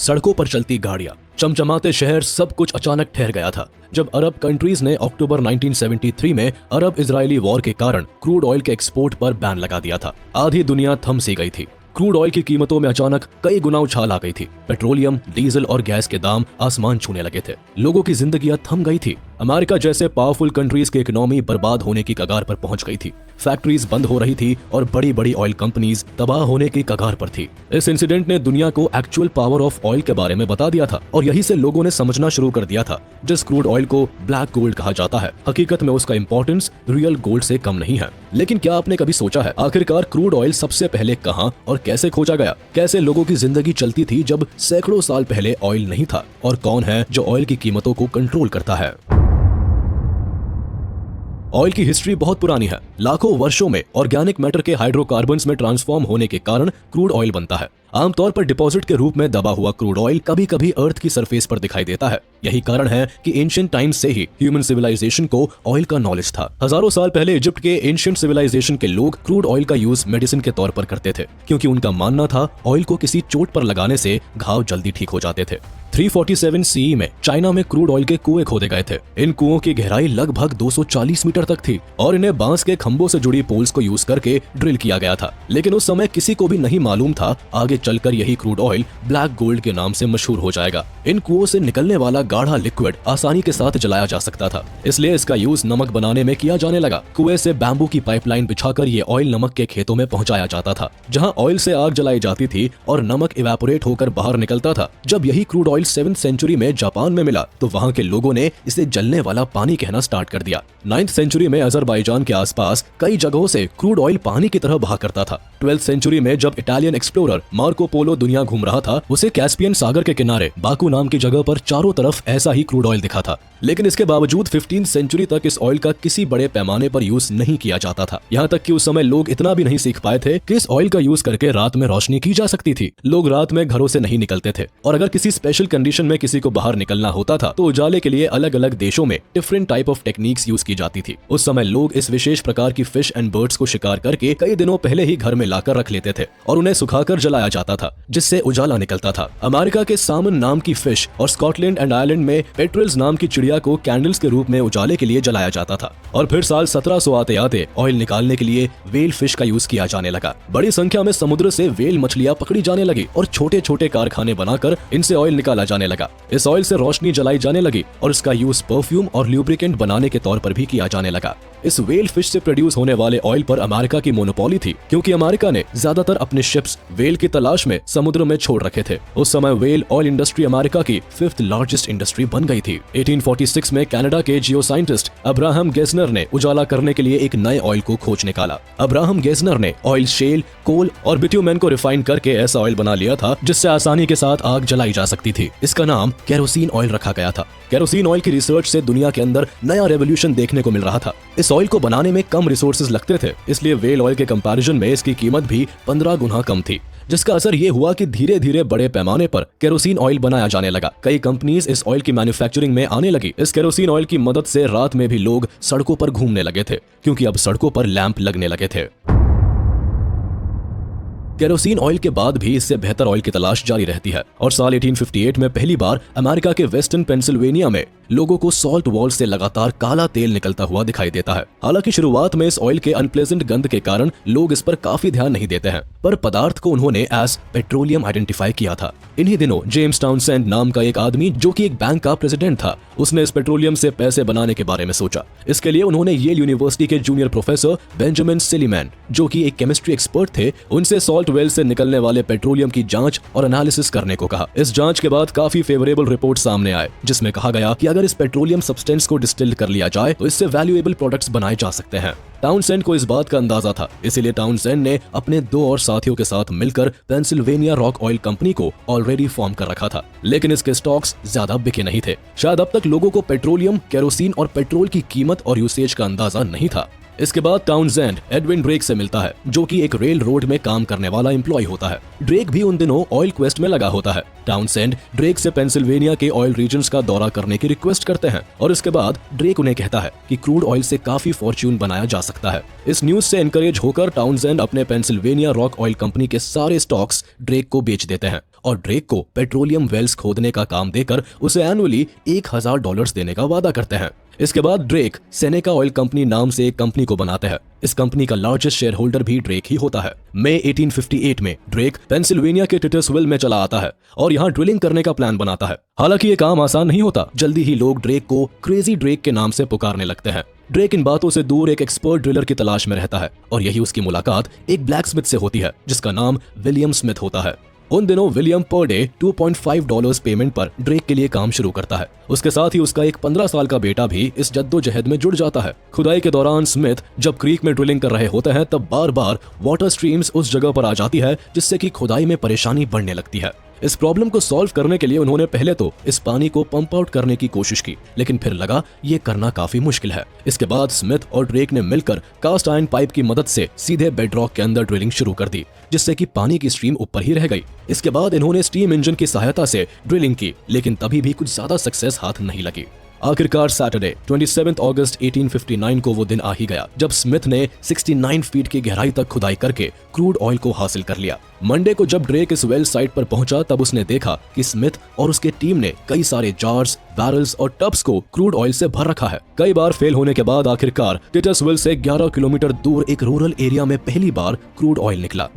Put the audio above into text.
सड़कों पर चलती गाड़ियां, चमचमाते शहर, सब कुछ अचानक ठहर गया था जब अरब कंट्रीज ने अक्टूबर 1973 में अरब इजरायली वॉर के कारण क्रूड ऑयल के एक्सपोर्ट पर बैन लगा दिया था। आधी दुनिया थम सी गई थी। क्रूड ऑयल की कीमतों में अचानक कई गुना उछाल आ गई थी। पेट्रोलियम, डीजल और गैस के दाम आसमान छूने लगे थे। लोगों की जिंदगियां थम गई थी। अमेरिका जैसे पावरफुल कंट्रीज की इकोनॉमी बर्बाद होने की कगार पर पहुंच गई थी। फैक्ट्रीज बंद हो रही थी और बड़ी बड़ी ऑयल कंपनीज तबाह होने की कगार पर थी। इस इंसिडेंट ने दुनिया को एक्चुअल पावर ऑफ ऑयल के बारे में बता दिया था और यही से लोगों ने समझना शुरू कर दिया था। जिस क्रूड ऑयल को ब्लैक गोल्ड कहा जाता है, हकीकत में उसका इंपॉर्टेंस रियल गोल्ड से कम नहीं है। लेकिन क्या आपने कभी सोचा है आखिरकार क्रूड ऑयल सबसे पहले कहां और कैसे खोजा गया? कैसे लोगों की जिंदगी चलती थी जब सैकड़ों साल पहले ऑयल नहीं था? और कौन है जो ऑयल की कीमतों को कंट्रोल करता है? ऑयल की हिस्ट्री बहुत पुरानी है। लाखों वर्षों में ऑर्गेनिक मैटर के हाइड्रोकार्बन्स में ट्रांसफॉर्म होने के कारण क्रूड ऑयल बनता है। आमतौर पर डिपॉजिट के रूप में दबा हुआ क्रूड ऑयल कभी कभी अर्थ की सरफेस पर दिखाई देता है। यही कारण है कि एंशिएंट टाइम्स से ही ह्यूमन सिविलाइजेशन को ऑयल का नॉलेज था। हजारों साल पहले इजिप्ट के एंशिएंट सिविलाइजेशन के लोग क्रूड ऑयल का यूज मेडिसिन के तौर पर करते थे, क्योंकि उनका मानना था ऑयल को किसी चोट पर लगाने से घाव जल्दी ठीक हो जाते थे। 347 सीई में चाइना में क्रूड ऑयल के कुएं खोदे गए थे। इन कुओं की गहराई लगभग 240 मीटर तक थी और इन्हें बांस के खंभों से जुड़ी पोल्स को यूज करके ड्रिल किया गया था। लेकिन उस समय किसी को भी नहीं मालूम था आगे चलकर यही क्रूड ऑयल ब्लैक गोल्ड के नाम से मशहूर हो जाएगा। इन कुओं से निकलने वाला गाढ़ा लिक्विड आसानी के साथ जलाया जा सकता था, इसलिए इसका यूज नमक बनाने में किया जाने लगा। कुएं से बैम्बू की पाइपलाइन बिछाकर ये ऑयल नमक के खेतों में पहुंचाया जाता था, जहां ऑयल से आग जलाई जाती थी और नमक इवेपोरेट होकर बाहर निकलता था। जब यही क्रूड ऑयल 7th सेंचुरी में जापान में मिला तो वहां के लोगों ने इसे जलने वाला पानी कहना स्टार्ट कर दिया। 9th सेंचुरी में अजरबैजान के आसपास कई जगहों से क्रूड ऑयल पानी की तरह बहा करता था। 12th सेंचुरी में जब इटालियन एक्सप्लोरर मार्को पोलो दुनिया घूम रहा था, उसे कैस्पियन सागर के किनारे बाकू नाम की जगह पर चारों तरफ ऐसा ही क्रूड ऑयल दिखा था। लेकिन इसके बावजूद 15th सेंचुरी तक इस ऑयल का किसी बड़े पैमाने पर यूज नहीं किया जाता था। यहाँ तक कि उस समय लोग इतना भी नहीं सीख पाए थे कि इस ऑयल का यूज करके रात में रोशनी की जा सकती थी। लोग रात में घरों से नहीं निकलते थे और अगर किसी स्पेशल कंडीशन में किसी को बाहर निकलना होता था तो उजाले के लिए अलग अलग देशों में different type of techniques use की जाती थी। उस समय लोग इस विशेष प्रकार की फिश एंड बर्ड्स को शिकार करके कई दिनों पहले ही घर में लाकर रख लेते थे और उन्हें सुखाकर जलाया जाता था, जिससे उजाला निकलता था। अमेरिका के सामन नाम की फिश और स्कॉटलैंड एंड आयरलैंड में पेट्रल्स नाम की चिड़िया को कैंडल्स के रूप में उजाले के लिए जलाया जाता था। और फिर साल 1700 आते आते ऑयल निकालने के लिए वेल फिश का यूज किया जाने लगा। बड़ी संख्या में समुद्र से वेल मछलियां पकड़ी जाने लगी और छोटे छोटे कारखाने बनाकर इनसे ऑयल निकाला जाने लगा। इस ऑयल से रोशनी जलाई जाने लगी और इसका यूज परफ्यूम और ल्यूब्रिकेंट बनाने के तौर पर भी किया जाने लगा। इस वेल फिश से प्रोड्यूस होने वाले ऑयल पर अमेरिका की मोनोपोली थी, क्योंकि अमेरिका ने ज्यादातर अपने शिप्स वेल की तलाश में समुद्र में छोड़ रखे थे। उस समय वेल ऑयल इंडस्ट्री अमेरिका की 5th लार्जेस्ट इंडस्ट्री बन गई थी। 1846 में कनाडा के जियो साइंटिस्ट अब्राहम गेसनर ने उजाला करने के लिए एक नए ऑयल को खोज निकाला। अब्राहम गेसनर ने ऑयल शेल, कोल और बिट्यूमेन को रिफाइन करके ऐसा ऑयल बना लिया था जिससे आसानी के साथ आग जलाई जा सकती थी। इसका नाम केरोसिन ऑयल रखा गया था। केरोसिन ऑयल की रिसर्च से दुनिया के अंदर नया रेवोल्यूशन देखने को मिल रहा था। इस ऑयल को बनाने में कम रिसोर्सेज लगते थे, इसलिए वेल ऑयल के कंपैरिजन में इसकी कीमत भी 15 गुना कम थी, जिसका असर ये हुआ कि धीरे धीरे बड़े पैमाने पर केरोसिन ऑयल बनाया जाने लगा। कई कंपनीज इस ऑयल की मैन्युफैक्चरिंग में आने लगी। इस केरोसिन ऑयल की मदद से रात में भी लोग सड़कों पर घूमने लगे थे, क्योंकि अब सड़कों पर लैंप लगने लगे थे। केरोसिन ऑयल के बाद भी इससे बेहतर ऑयल की तलाश जारी रहती है और साल 1858 में पहली बार अमेरिका के वेस्टर्न पेंसिल्वेनिया में लोगों को सॉल्ट वॉल से लगातार काला तेल निकलता हुआ दिखाई देता है। हालांकि शुरुआत में इस ऑयल के अनप्लेजेंट गंध के कारण लोग इस पर काफी ध्यान नहीं देते हैं, पर पदार्थ को उन्होंने एज पेट्रोलियम आइडेंटिफाई किया था। इन्हीं दिनों जेम्स टाउनसेंड नाम का एक आदमी, जो कि एक बैंक का प्रेसिडेंट था, उसने इस पेट्रोलियम से पैसे बनाने के बारे में सोचा। इसके लिए उन्होंने येल यूनिवर्सिटी के जूनियर प्रोफेसर बेंजामिन सिलीमैन, जो कि एक केमिस्ट्री एक्सपर्ट थे, उनसे सॉल्ट वेल से निकलने वाले पेट्रोलियम की जांच और एनालिसिस करने को कहा। इस जांच के बाद काफी फेवरेबल रिपोर्ट सामने आए, जिसमें कहा गया कि अगर इस पेट्रोलियम सब्सटेंस को डिस्टिल कर लिया जाए तो इससे वैल्यूएबल प्रोडक्ट्स बनाए जा सकते हैं। टाउनसेंड को इस बात का अंदाजा था, इसीलिए टाउनसेंड ने अपने 2 और साथियों के साथ मिलकर पेंसिल्वेनिया रॉक ऑयल कंपनी को ऑलरेडी फॉर्म कर रखा था। लेकिन इसके स्टॉक्स ज्यादा बिके नहीं थे। शायद अब तक लोगों को पेट्रोलियम, केरोसिन और पेट्रोल की कीमत और यूसेज का अंदाजा नहीं था। इसके बाद टाउनसेंड एडविन ड्रेक से मिलता है, जो कि एक रेल रोड में काम करने वाला एम्प्लॉय होता है। ड्रेक भी उन दिनों ऑयल क्वेस्ट में लगा होता है। टाउनसेंड ड्रेक से पेंसिल्वेनिया के ऑयल रीजन्स का दौरा करने की रिक्वेस्ट करते हैं और इसके बाद ड्रेक उन्हें कहता है कि क्रूड ऑयल से काफी फॉर्च्यून बनाया जा सकता है। इस न्यूज से एनकरेज होकर टाउनसेंड अपने पेंसिल्वेनिया रॉक ऑयल कंपनी के सारे स्टॉक्स ड्रेक को बेच देते हैं और ड्रेक को पेट्रोलियम वेल्स खोदने का काम देकर उसे एनुअली $1000 देने का वादा करते हैं। इसके बाद ड्रेक सेनेका ऑयल कंपनी नाम से एक कंपनी को बनाते हैं। इस कंपनी का लार्जेस्ट शेयर होल्डर भी ड्रेक ही होता है। मई 1858 में ड्रेक पेंसिल्वेनिया के टिटर्सविल में चला आता है और यहाँ ड्रिलिंग करने का प्लान बनाता है। हालांकि ये काम आसान नहीं होता। जल्दी ही लोग ड्रेक को क्रेजी ड्रेक के नाम से पुकारने लगते हैं। ड्रेक इन बातों से दूर एक एक्सपर्ट ड्रिलर की तलाश में रहता है और यही उसकी मुलाकात एक ब्लैकस्मिथ से होती है जिसका नाम विलियम स्मिथ होता है। उन दिनों विलियम पर डे $2.5 पेमेंट पर ड्रेक के लिए काम शुरू करता है। उसके साथ ही उसका एक 15 साल का बेटा भी इस जद्दोजहद में जुड़ जाता है। खुदाई के दौरान स्मिथ जब क्रीक में ड्रिलिंग कर रहे होते हैं तब बार बार वाटर स्ट्रीम्स उस जगह पर आ जाती है जिससे कि खुदाई में परेशानी बढ़ने लगती है। इस प्रॉब्लम को सॉल्व करने के लिए उन्होंने पहले तो इस पानी को पंप आउट करने की कोशिश की, लेकिन फिर लगा ये करना काफी मुश्किल है। इसके बाद स्मिथ और ड्रेक ने मिलकर कास्ट आयरन पाइप की मदद से सीधे बेडरॉक के अंदर ड्रिलिंग शुरू कर दी, जिससे कि पानी की स्ट्रीम ऊपर ही रह गई। इसके बाद इन्होंने स्टीम इंजन की सहायता से ड्रिलिंग की, लेकिन तभी भी कुछ ज्यादा सक्सेस हाथ नहीं लगी। आखिरकार सैटरडे 27 अगस्त 1859 को वो दिन आ ही गया जब स्मिथ ने 69 फीट की गहराई तक खुदाई करके क्रूड ऑयल को हासिल कर लिया। मंडे को जब ड्रेक इस वेल साइट पर पहुंचा तब उसने देखा कि स्मिथ और उसके टीम ने कई सारे जार्स, बैरल्स और टब्स को क्रूड ऑयल से भर रखा है। कई बार फेल होने के बाद आखिरकार टिटर्सविल से 11 किलोमीटर दूर एक रूरल एरिया में पहली बार क्रूड ऑयल निकला।